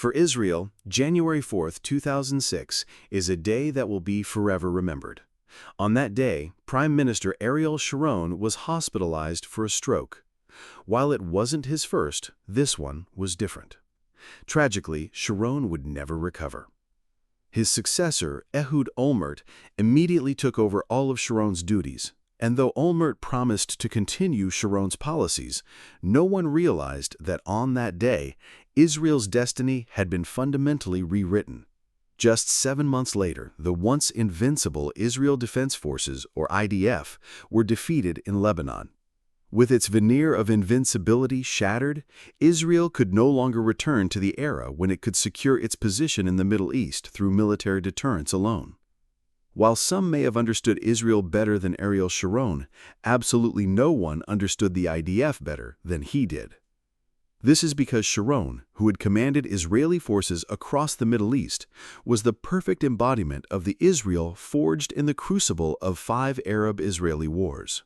For Israel, January 4th, 2006 is a day that will be forever remembered. On that day, Prime Minister Ariel Sharon was hospitalized for a stroke. While it wasn't his first, this one was different. Tragically, Sharon would never recover. His successor, Ehud Olmert, immediately took over all of Sharon's duties, and though Olmert promised to continue Sharon's policies, no one realized that on that day, Israel's destiny had been fundamentally rewritten. Just 7 months later, the once invincible Israel Defense Forces, or IDF, were defeated in Lebanon. With its veneer of invincibility shattered, Israel could no longer return to the era when it could secure its position in the Middle East through military deterrence alone. While some may have understood Israel better than Ariel Sharon, absolutely no one understood the IDF better than he did. This is because Sharon, who had commanded Israeli forces across the Middle East, was the perfect embodiment of the Israel forged in the crucible of 5 Arab-Israeli wars.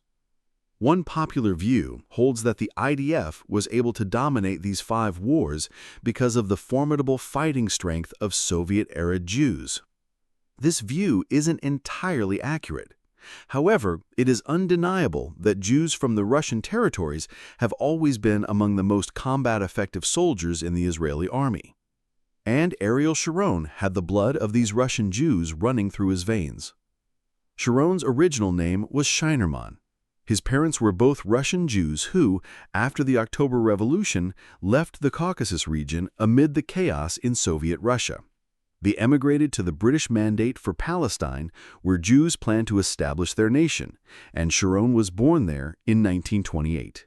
One popular view holds that the IDF was able to dominate these 5 wars because of the formidable fighting strength of Soviet-era Jews. This view isn't entirely accurate. However, it is undeniable that Jews from the Russian territories have always been among the most combat-effective soldiers in the Israeli army. And Ariel Sharon had the blood of these Russian Jews running through his veins. Sharon's original name was Shinerman. His parents were both Russian Jews who, after the October Revolution, left the Caucasus region amid the chaos in Soviet Russia. They emigrated to the British Mandate for Palestine, where Jews planned to establish their nation, and Sharon was born there in 1928.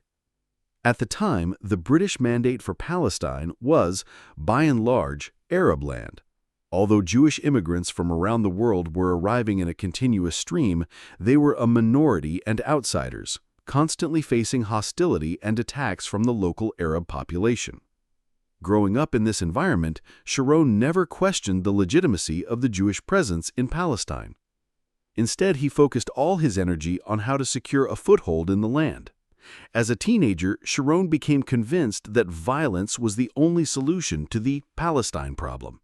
At the time, the British Mandate for Palestine was, by and large, Arab land. Although Jewish immigrants from around the world were arriving in a continuous stream, they were a minority and outsiders, constantly facing hostility and attacks from the local Arab population. Growing up in this environment, Sharon never questioned the legitimacy of the Jewish presence in Palestine. Instead, he focused all his energy on how to secure a foothold in the land. As a teenager, Sharon became convinced that violence was the only solution to the Palestine problem.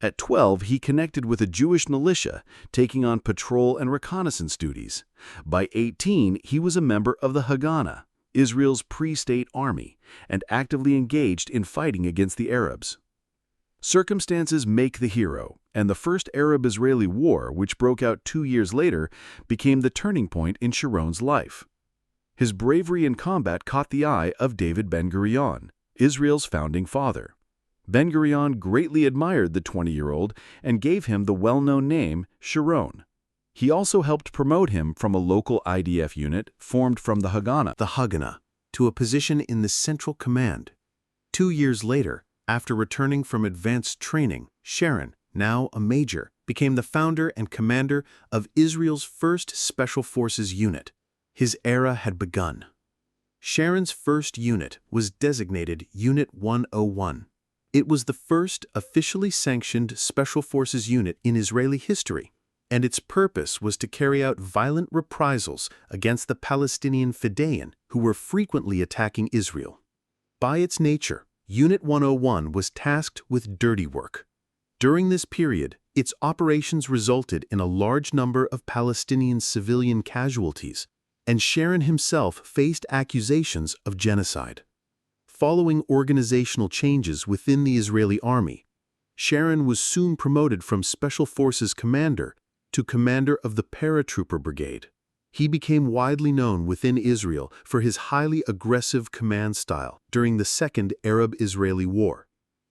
At 12, he connected with a Jewish militia, taking on patrol and reconnaissance duties. By 18, he was a member of the Haganah, Israel's pre-state army, and actively engaged in fighting against the Arabs. Circumstances make the hero, and the First Arab-Israeli War, which broke out 2 years later, became the turning point in Sharon's life. His bravery in combat caught the eye of David Ben-Gurion, Israel's founding father. Ben-Gurion greatly admired the 20-year-old and gave him the well-known name Sharon. He also helped promote him from a local IDF unit formed from the Haganah, to a position in the Central Command. 2 years later, after returning from advanced training, Sharon, now a major, became the founder and commander of Israel's first Special Forces unit. His era had begun. Sharon's first unit was designated Unit 101. It was the first officially sanctioned Special Forces unit in Israeli history, and its purpose was to carry out violent reprisals against the Palestinian Fedayeen, who were frequently attacking Israel. By its nature, Unit 101 was tasked with dirty work. During this period, its operations resulted in a large number of Palestinian civilian casualties, and Sharon himself faced accusations of genocide. Following organizational changes within the Israeli army, Sharon was soon promoted from Special Forces commander to commander of the paratrooper brigade. He became widely known within Israel for his highly aggressive command style during the Second Arab-Israeli War.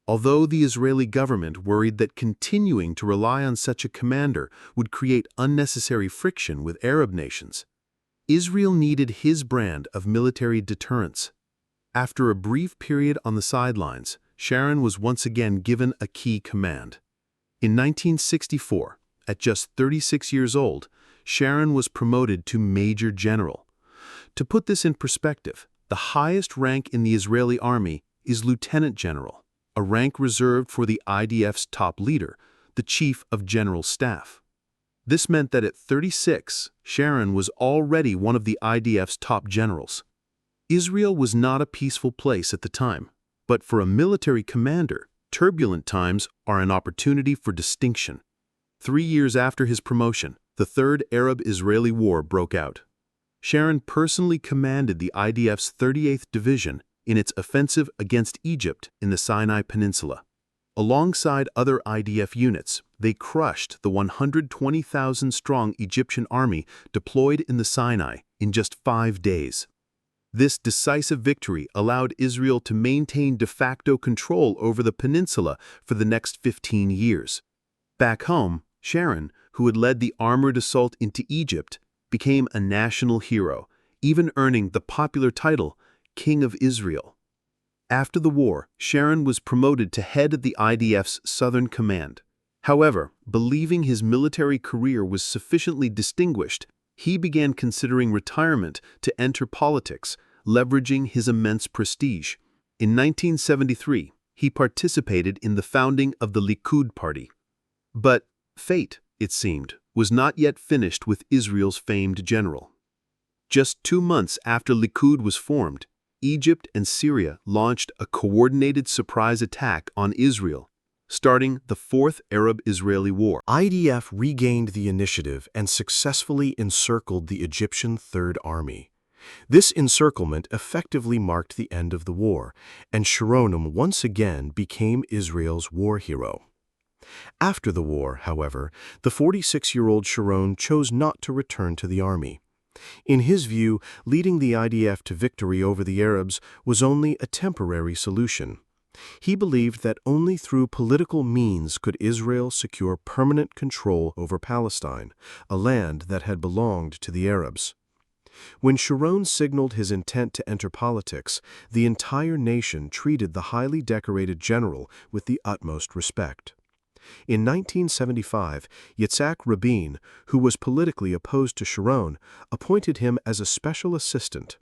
Although the Israeli government worried that continuing to rely on such a commander would create unnecessary friction with Arab nations, Israel needed his brand of military deterrence. After a brief period on the sidelines, Sharon was once again given a key command. In 1964, at just 36 years old, Sharon was promoted to Major General. To put this in perspective, the highest rank in the Israeli army is Lieutenant General, a rank reserved for the IDF's top leader, the Chief of General Staff. This meant that at 36, Sharon was already one of the IDF's top generals. Israel was not a peaceful place at the time, but for a military commander, turbulent times are an opportunity for distinction. 3 years after his promotion, the Third Arab-Israeli War broke out. Sharon personally commanded the IDF's 38th Division in its offensive against Egypt in the Sinai Peninsula. Alongside other IDF units, they crushed the 120,000-strong Egyptian army deployed in the Sinai in just 5 days. This decisive victory allowed Israel to maintain de facto control over the peninsula for the next 15 years. Back home, Sharon, who had led the armored assault into Egypt, became a national hero, even earning the popular title, King of Israel. After the war, Sharon was promoted to head of the IDF's Southern Command. However, believing his military career was sufficiently distinguished, he began considering retirement to enter politics, leveraging his immense prestige. In 1973, he participated in the founding of the Likud party. But fate, it seemed, was not yet finished with Israel's famed general. Just 2 months after Likud was formed, Egypt and Syria launched a coordinated surprise attack on Israel, starting the Fourth Arab-Israeli War. IDF regained the initiative and successfully encircled the Egyptian Third Army. This encirclement effectively marked the end of the war, and Sharon once again became Israel's war hero. After the war, however, the 46-year-old Sharon chose not to return to the army. In his view, leading the IDF to victory over the Arabs was only a temporary solution. He believed that only through political means could Israel secure permanent control over Palestine, a land that had belonged to the Arabs. When Sharon signaled his intent to enter politics, the entire nation treated the highly decorated general with the utmost respect. In 1975, Yitzhak Rabin, who was politically opposed to Sharon, appointed him as a special assistant.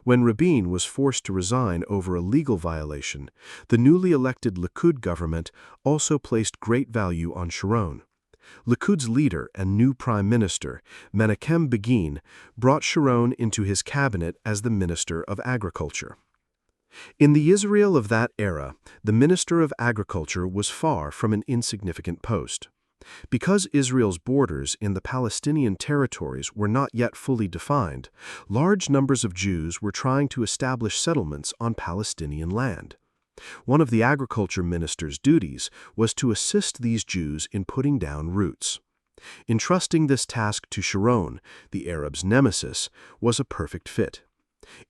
When Rabin was forced to resign over a legal violation, the newly elected Likud government also placed great value on Sharon. Likud's leader and new prime minister, Menachem Begin, brought Sharon into his cabinet as the Minister of Agriculture. In the Israel of that era, the Minister of Agriculture was far from an insignificant post. Because Israel's borders in the Palestinian territories were not yet fully defined, large numbers of Jews were trying to establish settlements on Palestinian land. One of the agriculture minister's duties was to assist these Jews in putting down roots. Entrusting this task to Sharon, the Arabs' nemesis, was a perfect fit.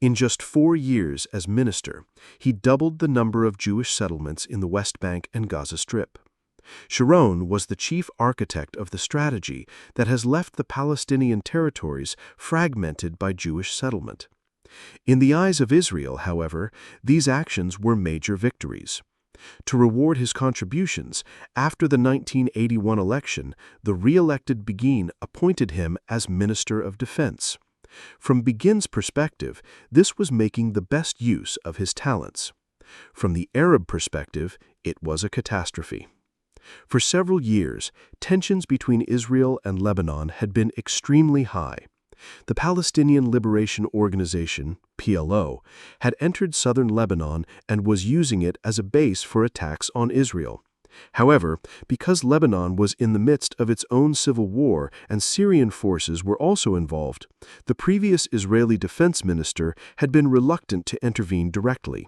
In just 4 years as minister, he doubled the number of Jewish settlements in the West Bank and Gaza Strip. Sharon was the chief architect of the strategy that has left the Palestinian territories fragmented by Jewish settlement. In the eyes of Israel, however, these actions were major victories. To reward his contributions, after the 1981 election, the re-elected Begin appointed him as Minister of Defense. From Begin's perspective, this was making the best use of his talents. From the Arab perspective, it was a catastrophe. For several years, tensions between Israel and Lebanon had been extremely high. The Palestinian Liberation Organization, PLO, had entered southern Lebanon and was using it as a base for attacks on Israel. However, because Lebanon was in the midst of its own civil war and Syrian forces were also involved, the previous Israeli defense minister had been reluctant to intervene directly.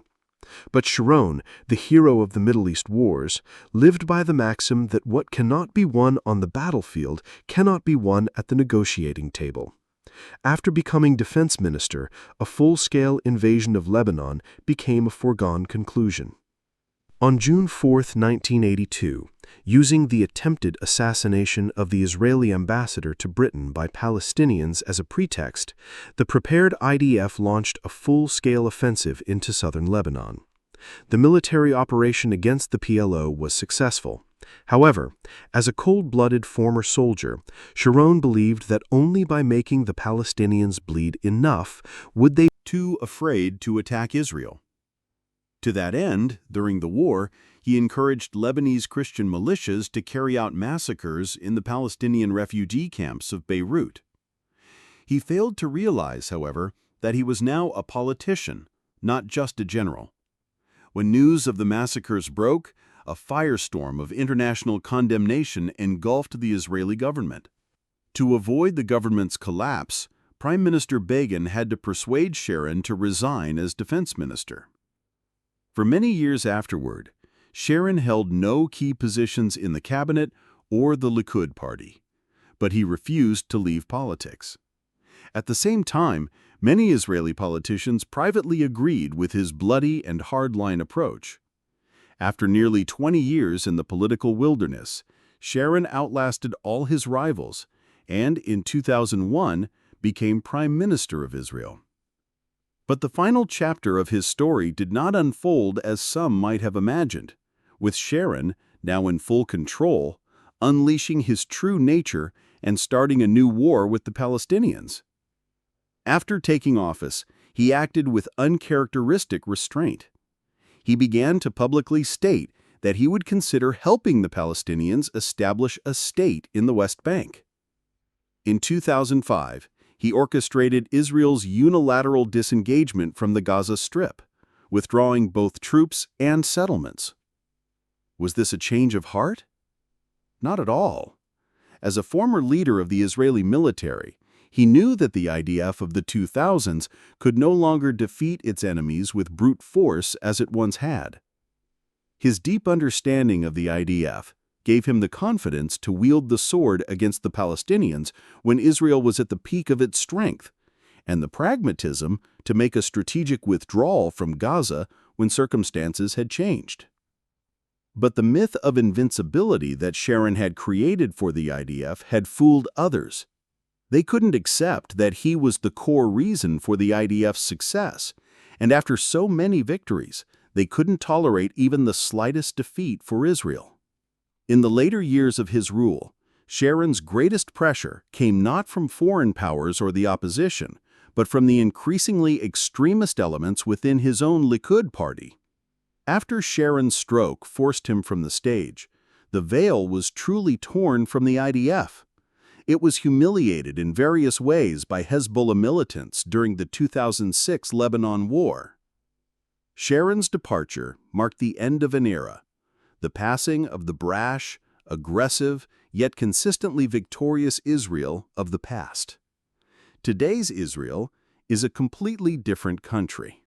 But Sharon, the hero of the Middle East wars, lived by the maxim that what cannot be won on the battlefield cannot be won at the negotiating table. After becoming defense minister, a full-scale invasion of Lebanon became a foregone conclusion. On June 4, 1982, using the attempted assassination of the Israeli ambassador to Britain by Palestinians as a pretext, the prepared IDF launched a full-scale offensive into southern Lebanon. The military operation against the PLO was successful. However, as a cold-blooded former soldier, Sharon believed that only by making the Palestinians bleed enough would they be too afraid to attack Israel. To that end, during the war, he encouraged Lebanese Christian militias to carry out massacres in the Palestinian refugee camps of Beirut. He failed to realize, however, that he was now a politician, not just a general. When news of the massacres broke, a firestorm of international condemnation engulfed the Israeli government. To avoid the government's collapse, Prime Minister Begin had to persuade Sharon to resign as defense minister. For many years afterward, Sharon held no key positions in the cabinet or the Likud party, but he refused to leave politics. At the same time, many Israeli politicians privately agreed with his bloody and hardline approach. After nearly 20 years in the political wilderness, Sharon outlasted all his rivals and, in 2001, became Prime Minister of Israel. But the final chapter of his story did not unfold as some might have imagined, with Sharon, now in full control, unleashing his true nature and starting a new war with the Palestinians. After taking office, he acted with uncharacteristic restraint. He began to publicly state that he would consider helping the Palestinians establish a state in the West Bank. In 2005, he orchestrated Israel's unilateral disengagement from the Gaza Strip, withdrawing both troops and settlements. Was this a change of heart? Not at all. As a former leader of the Israeli military, he knew that the IDF of the 2000s could no longer defeat its enemies with brute force as it once had. His deep understanding of the IDF gave him the confidence to wield the sword against the Palestinians when Israel was at the peak of its strength, and the pragmatism to make a strategic withdrawal from Gaza when circumstances had changed. But the myth of invincibility that Sharon had created for the IDF had fooled others. They couldn't accept that he was the core reason for the IDF's success, and after so many victories, they couldn't tolerate even the slightest defeat for Israel. In the later years of his rule, Sharon's greatest pressure came not from foreign powers or the opposition, but from the increasingly extremist elements within his own Likud party. After Sharon's stroke forced him from the stage, the veil was truly torn from the IDF. It was humiliated in various ways by Hezbollah militants during the 2006 Lebanon War. Sharon's departure marked the end of an era, the passing of the brash, aggressive, yet consistently victorious Israel of the past. Today's Israel is a completely different country.